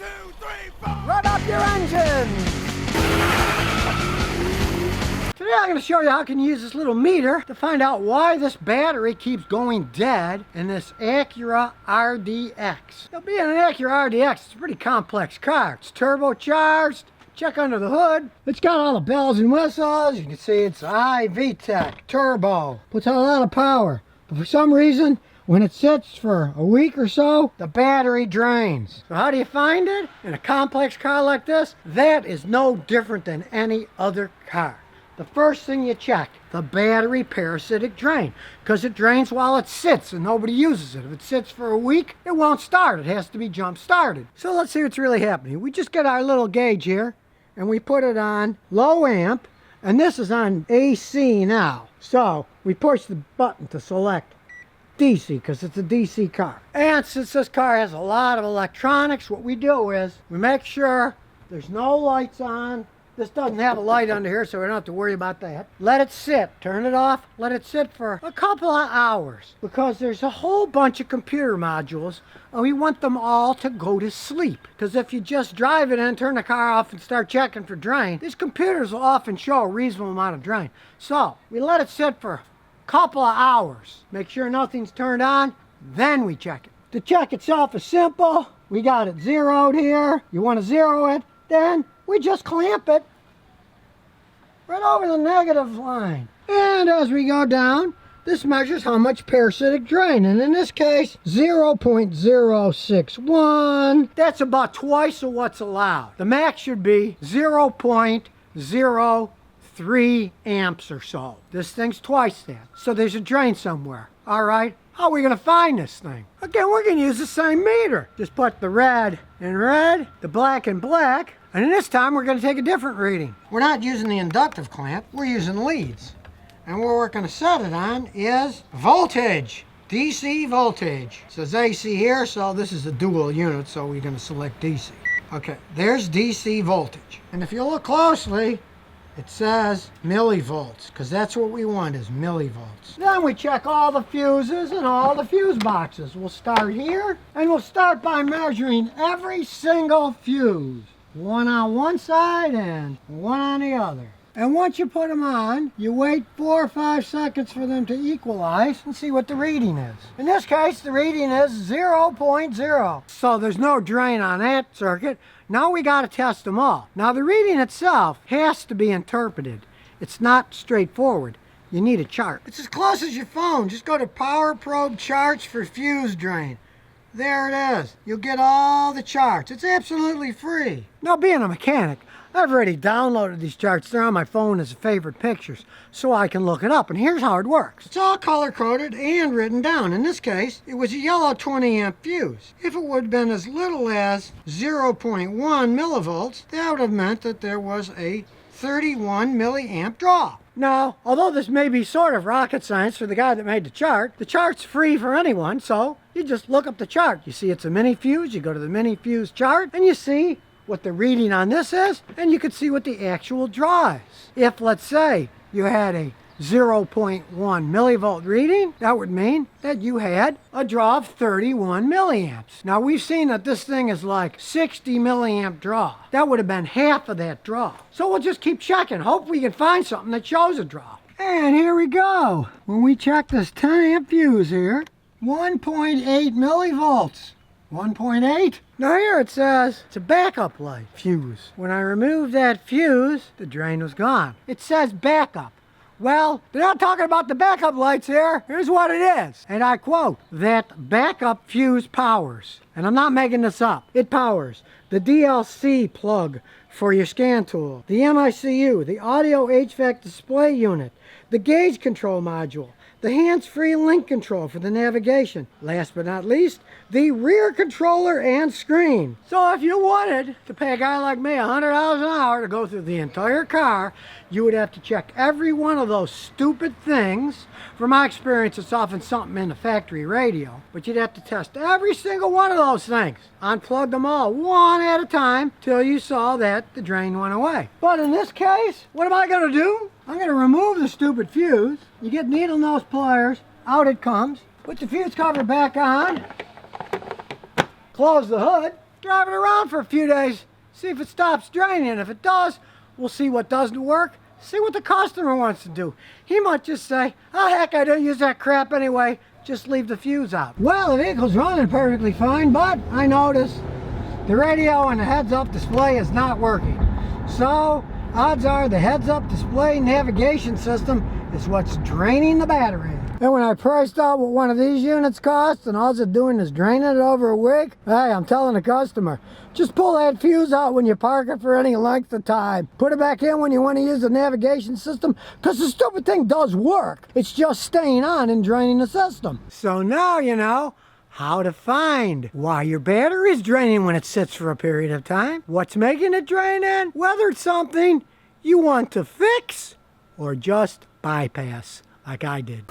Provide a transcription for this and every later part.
2, 3, 4. Run up your engine! Today I'm going to show you how you can use this little meter to find out why this battery keeps going dead in this Acura RDX. Now, being an Acura RDX, it's a pretty complex car. It's turbocharged. Check under the hood. It's got all the bells and whistles. You can see it's VTEC turbo. Puts out a lot of power. But for some reason, when it sits for a week or so, the battery drains. So how do you find it? In a complex car like this, that is no different than any other car. The first thing you check, the battery parasitic drain, because it drains while it sits and nobody uses it. If it sits for a week, it won't start. It has to be jump started. So let's see what's really happening. We just get our little gauge here and we put it on low amp, and this is on AC now. So we push the button to select DC because it's a DC car. And since this car has a lot of electronics, what we do is we make sure there's no lights on. This doesn't have a light under here, so we don't have to worry about that. Let it sit. Turn it off. Let it sit for a couple of hours because there's a whole bunch of computer modules and we want them all to go to sleep. Because if you just drive it in, turn the car off and start checking for drain, these computers will often show a reasonable amount of drain. So we let it sit for a couple of hours. Make sure nothing's turned on, then we check it. The check itself is simple. We got it zeroed here. You want to zero it, then we just clamp it right over the negative line. And as we go down, this measures how much parasitic drain. And in this case, 0.061. That's about twice of what's allowed. The max should be 0.03 amps or so. This thing's twice that. So there's a drain somewhere. All right, how are we gonna find this thing? Again, we're gonna use the same meter. Just put the red in red, the black in black, and this time we're going to take a different reading. We're not using the inductive clamp, we're using leads. And what we're going to set it on is voltage, DC voltage. It says AC here, so this is a dual unit, so we're going to select DC. Okay, there's DC voltage. And if you look closely, it says millivolts, because that's what we want is millivolts. Then we check all the fuses and all the fuse boxes. We'll start here, and we'll start by measuring every single fuse. One on one side and one on the other. And once you put them on, you wait 4 or 5 seconds for them to equalize and see what the reading is. In this case, the reading is 0.0. So there's no drain on that circuit. Now we got to test them all. Now the reading itself has to be interpreted. It's not straightforward. You need a chart. It's as close as your phone. Just go to Power Probe Charts for fuse drain. There it is. You'll get all the charts. It's absolutely free. Now, being a mechanic, I've already downloaded these charts. They're on my phone as favorite pictures, so I can look it up. And here's how it works. It's all color-coded and written down. In this case, it was a yellow 20-amp fuse. If it would have been as little as 0.1 millivolts, that would have meant that there was a 31 milliamp draw. Now, although this may be sort of rocket science for the guy that made the chart's free for anyone, so you just look up the chart. You see it's a mini fuse, you go to the mini fuse chart, and you see what the reading on this is, and you can see what the actual draw is. If, let's say, you had a 0.1 millivolt reading, that would mean that you had a draw of 31 milliamps. Now we've seen that this thing is like 60 milliamp draw. That would have been half of that draw. So we'll just keep checking. Hope we can find something that shows a draw. And here we go. When we check this 10 amp fuse here, 1.8 millivolts. 1.8. Now here it says it's a backup light fuse. When I removed that fuse, the drain was gone. It says backup. Well, they're not talking about the backup lights here. Here's what it is. And I quote, that backup fuse powers, and I'm not making this up, it powers the DLC plug for your scan tool, the MICU, the audio HVAC display unit, the gauge control module, the hands-free link control for the navigation. Last but not least, the rear controller and screen. So if you wanted to pay a guy like me $100 an hour to go through the entire car, you would have to check every one of those stupid things. From my experience, it's often something in the factory radio, but you'd have to test every single one of those things. Unplug them all one at a time till you saw that the drain went away. But in this case, what am I gonna do? I'm gonna remove the stupid fuse. You get needle nose pliers, out it comes. Put the fuse cover back on, close the hood, drive it around for a few days, see if it stops draining. If it does, we'll see what doesn't work, see what the customer wants to do. He might just say, oh heck, I don't use that crap anyway, just leave the fuse out. Well, the vehicle's running perfectly fine, but I noticed the radio and the heads-up display is not working. So, odds are the heads-up display navigation system is what's draining the battery. And when I priced out what one of these units cost and all it's doing is draining it over a week, hey, I'm telling the customer, just pull that fuse out when you park it for any length of time. Put it back in when you want to use the navigation system, because the stupid thing does work. It's just staying on and draining the system. So now you know how to find why your battery is draining when it sits for a period of time, what's making it drain, and whether it's something you want to fix or just bypass like I did.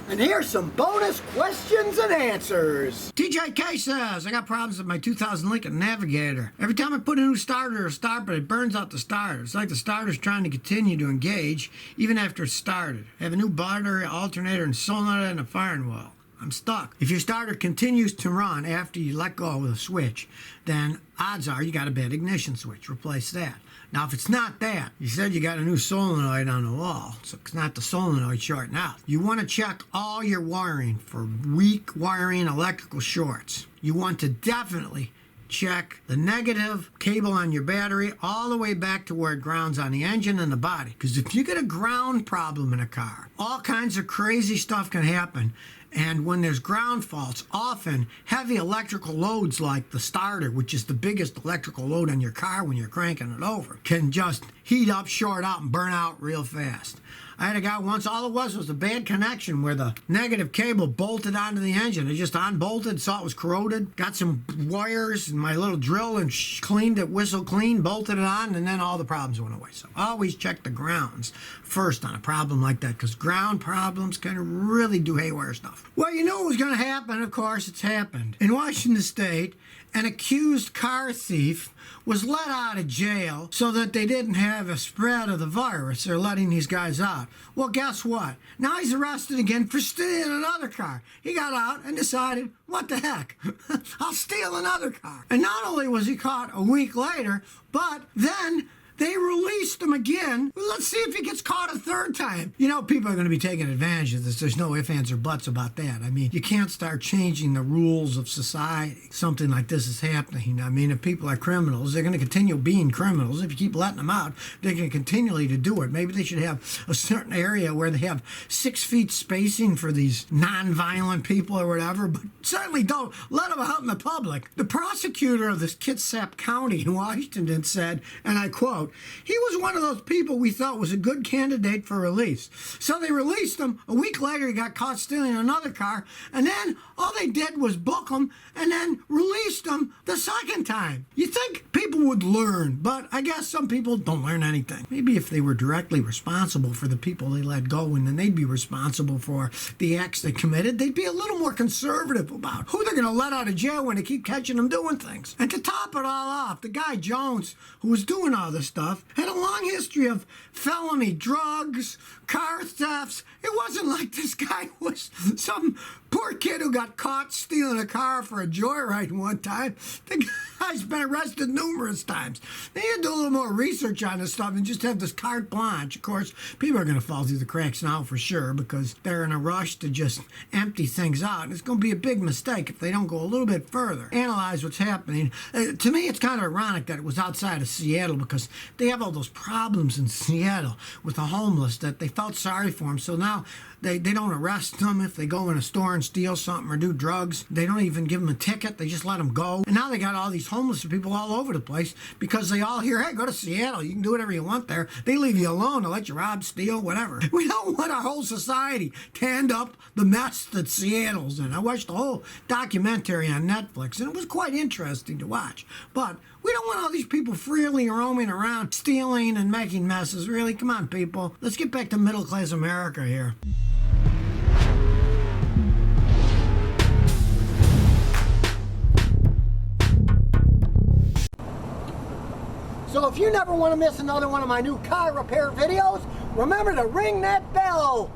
And here's some bonus questions and answers. TJK says, I got problems with my 2000 Lincoln Navigator. Every time I put a new starter or start, but it burns out the starter. It's like the starter's trying to continue to engage even after it's started. I have a new battery, alternator, and solenoid and a firing wheel. I'm stuck. If your starter continues to run after you let go of the switch, then odds are you got a bad ignition switch. Replace that. Now, if it's not that, you said you got a new solenoid on the wall, so it's not the solenoid shorting out. You want to check all your wiring for weak wiring electrical shorts. You want to definitely check the negative cable on your battery all the way back to where it grounds on the engine and the body. Because if you get a ground problem in a car, all kinds of crazy stuff can happen. And when there's ground faults, often heavy electrical loads like the starter, which is the biggest electrical load on your car when you're cranking it over, can just heat up, short out, and burn out real fast. I had a guy once, all it was a bad connection where the negative cable bolted onto the engine. It just unbolted, saw it was corroded, got some wires and my little drill and cleaned it, whistle clean, bolted it on, and then all the problems went away. So always check the grounds first on a problem like that, because ground problems can really do haywire stuff. Well, you knew it was going to happen. Of course, it's happened. In Washington State, an accused car thief was let out of jail so that they didn't have a spread of the virus. They're letting these guys out. Well, guess what? Now he's arrested again for stealing another car. He got out and decided, what the heck? I'll steal another car. And not only was he caught a week later, but then they released him again. Let's see if he gets caught a third time. You know, people are going to be taking advantage of this. There's no ifs, ands, or buts about that. I mean, you can't start changing the rules of society. Something like this is happening. I mean, if people are criminals, they're going to continue being criminals. If you keep letting them out, they're going to continually to do it. Maybe they should have a certain area where they have 6 feet spacing for these non-violent people or whatever, but certainly don't let them out in the public. The prosecutor of this Kitsap County in Washington said, and I quote, he was one of those people we thought was a good candidate for release. So they released him. A week later, he got caught stealing another car. And then all they did was book him and then released him the second time. You think people would learn, but I guess some people don't learn anything. Maybe if they were directly responsible for the people they let go and then they'd be responsible for the acts they committed, they'd be a little more conservative about who they're going to let out of jail when they keep catching them doing things. And to top it all off, the guy Jones, who was doing all this stuff, had a long history of felony drugs, car thefts. It wasn't like this guy was some poor kid who got caught stealing a car for a joyride one time. The guy's been arrested numerous times. They need to do a little more research on this stuff and just have this carte blanche. Of course, people are going to fall through the cracks now for sure because they're in a rush to just empty things out. And it's going to be a big mistake if they don't go a little bit further, analyze what's happening. To me, it's kind of ironic that it was outside of Seattle because they have all those problems in Seattle with the homeless that they felt sorry for them. So now they don't arrest them if they go in a store and steal something or do drugs. They don't even give them a ticket. They just let them go. And now they got all these homeless people all over the place because they all hear, hey, go to Seattle. You can do whatever you want there. They leave you alone. They'll let you rob, steal, whatever. We don't want our whole society to end up the mess that Seattle's in. I watched the whole documentary on Netflix, and it was quite interesting to watch. But we don't want all these people freely roaming around, stealing and making messes. Really, come on, people. Let's get back to middle-class America here. So if you never want to miss another one of my new car repair videos, remember to ring that bell.